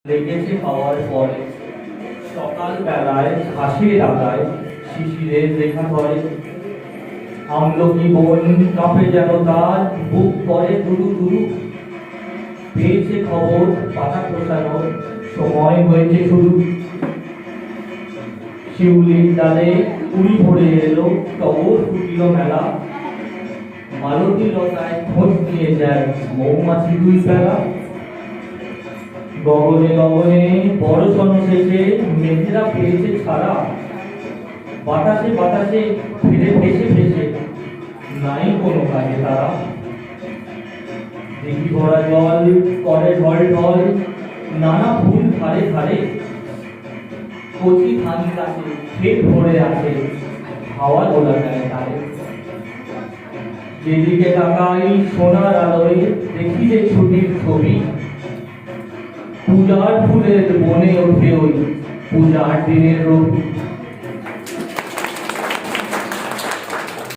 লেগেছে হওয়ার পরে সকাল বেলায় ঘাসের আগায় শিশিরের রেখা ধরে আমলকি বন কাঁপে যেন তার বুক করে দুরু দুরু পেয়েছে খবর পাতা খোসানোর সময় হয়েছে শুরু শিউলির ডালে কুড়ি ভরে এলো টগর ফুটিল মেলা মালতী লতায় খোঁজ নিয়ে যায় মৌমাছি দুই বেলা গগনে গগনে বড় সন শেষে মেঘেরা পেয়েছে ছাড়া বাতাসে বাতাসে ফিরে ভেসে ভেসে নাই কোনো কাজে তারা দিঘি ভরা জল করে ঢল ঢল নানা ফুল ধারে ধারে কচি ধান গাছে ক্ষেত ভরে আছে হাওয়া দোলা যায় তারে যেদিকে তাকাই সোনার আলোয় দেখি যে ছুটির ছবি পূজার ফুলের বনে ওঠে ওই পূজার দিনের রবি